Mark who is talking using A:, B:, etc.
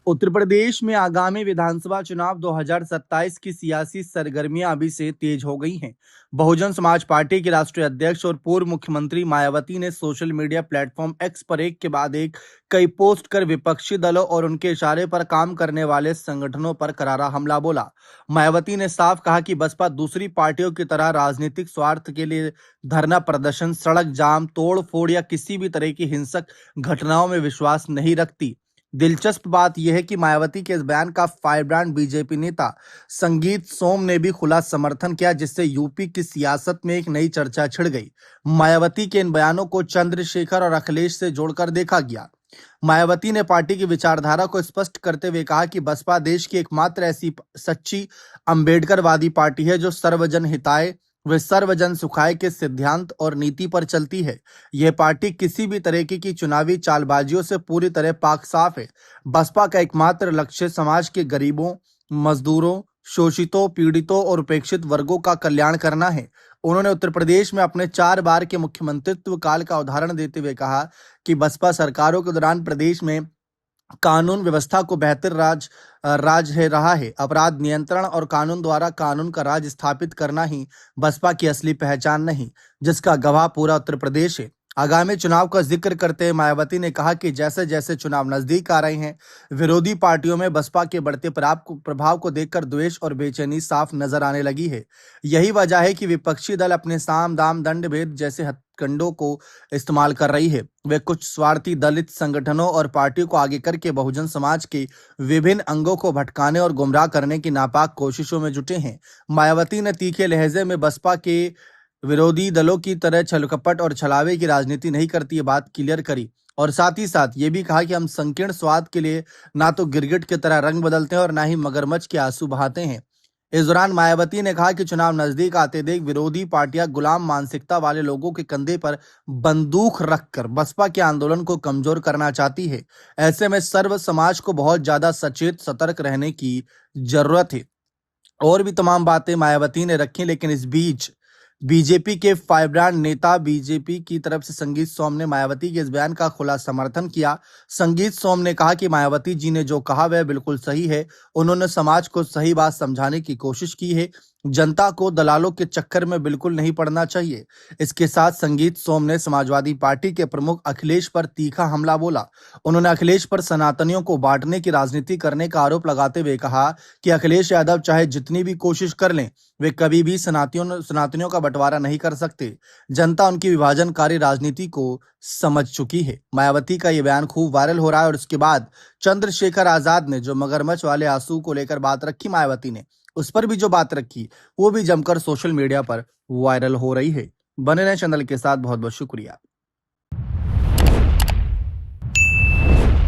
A: उत्तर प्रदेश में आगामी विधानसभा चुनाव 2027 की सियासी सरगर्मियां अभी से तेज हो गई हैं। बहुजन समाज पार्टी की राष्ट्रीय अध्यक्ष और पूर्व मुख्यमंत्री मायावती ने सोशल मीडिया प्लेटफॉर्म एक्स पर एक के बाद एक कई पोस्ट कर विपक्षी दलों और उनके इशारे पर काम करने वाले संगठनों पर करारा हमला बोला। मायावती ने साफ कहा कि बसपा दूसरी पार्टियों की तरह राजनीतिक स्वार्थ के लिए धरना प्रदर्शन, सड़क जाम, तोड़ फोड़ या किसी भी तरह की हिंसक घटनाओं में विश्वास नहीं रखती। दिलचस्प बात यह है कि मायावती के इस बयान का फायरब्रांड बीजेपी नेता संगीत सोम ने भी खुला समर्थन किया, जिससे यूपी की सियासत में एक नई चर्चा छिड़ गई। मायावती के इन बयानों को चंद्रशेखर और अखिलेश से जोड़कर देखा गया। मायावती ने पार्टी की विचारधारा को स्पष्ट करते हुए कहा कि बसपा देश की एकमात्र ऐसी सच्ची अंबेडकरवादी पार्टी है जो सर्वजन हिताय वे सर्वजन सुखाय के सिद्धांत और नीति पर चलती है। यह पार्टी किसी भी तरह की चुनावी चालबाजियों से पूरी तरह पाक साफ है। बसपा का एकमात्र लक्ष्य समाज के गरीबों, मजदूरों, शोषितों, पीड़ितों और उपेक्षित वर्गों का कल्याण करना है। उन्होंने उत्तर प्रदेश में अपने 4 बार के मुख्यमंत्रित्व काल का उदाहरण देते हुए कहा कि बसपा सरकारों के दौरान प्रदेश में कानून व्यवस्था को बेहतर राज है रहा है। अपराध नियंत्रण और कानून द्वारा कानून का राज स्थापित करना ही बसपा की असली पहचान नहीं, जिसका गवाह पूरा उत्तर प्रदेश है। आगामी चुनाव का जिक्र करते हुए मायावती ने कहा कि जैसे जैसे चुनाव नजदीक आ रहे हैं, विरोधी पार्टियों में बसपा के बढ़ते प्रभाव को देखकर द्वेष और बेचैनी साफ नजर आने लगी है। यही वजह है कि विपक्षी दल अपने साम दाम दंड भेद जैसे हथकंडों को इस्तेमाल कर रही है। वे कुछ स्वार्थी दलित संगठनों और पार्टियों को आगे करके बहुजन समाज के विभिन्न अंगों को भटकाने और गुमराह करने की नापाक कोशिशों में जुटे हैं। मायावती ने तीखे लहजे में बसपा के विरोधी दलों की तरह छलकपट और छलावे की राजनीति नहीं करती, ये बात क्लियर करी और साथ ही साथ ये भी कहा कि हम संकीर्ण स्वाद के लिए ना तो गिरगिट की तरह रंग बदलते हैं और ना ही मगरमच्छ के आंसू बहाते हैं। इस दौरान मायावती ने कहा कि चुनाव नजदीक आते देख विरोधी पार्टियां गुलाम मानसिकता वाले लोगों के कंधे पर बंदूक रखकर बसपा के आंदोलन को कमजोर करना चाहती है। ऐसे में सर्व समाज को बहुत ज्यादा सचेत सतर्क रहने की जरूरत है। और भी तमाम बातें मायावती ने रखी, लेकिन इस बीच बीजेपी के फायरब्रांड नेता बीजेपी की तरफ से संगीत सोम ने मायावती के इस बयान का खुला समर्थन किया। संगीत सोम ने कहा कि मायावती जी ने जो कहा वह बिल्कुल सही है। उन्होंने समाज को सही बात समझाने की कोशिश की है। जनता को दलालों के चक्कर में बिल्कुल नहीं पड़ना चाहिए। इसके साथ संगीत सोम ने समाजवादी पार्टी के प्रमुख अखिलेश पर तीखा हमला बोला। उन्होंने अखिलेश पर सनातनियों को बांटने की राजनीति करने का आरोप लगाते हुए कहा कि अखिलेश यादव चाहे जितनी भी कोशिश कर लें, वे कभी भी सनातनियों का बंटवारा नहीं कर सकते। जनता उनकी विभाजनकारी राजनीति को समझ चुकी है। मायावती का ये बयान खूब वायरल हो रहा है और उसके बाद चंद्रशेखर आजाद ने जो मगरमच्छ वाले आंसू को लेकर बात रखी, मायावती ने उस पर भी जो बात रखी, वो भी जमकर सोशल मीडिया पर वायरल हो रही है। बने रहें चैनल के साथ। बहुत बहुत शुक्रिया।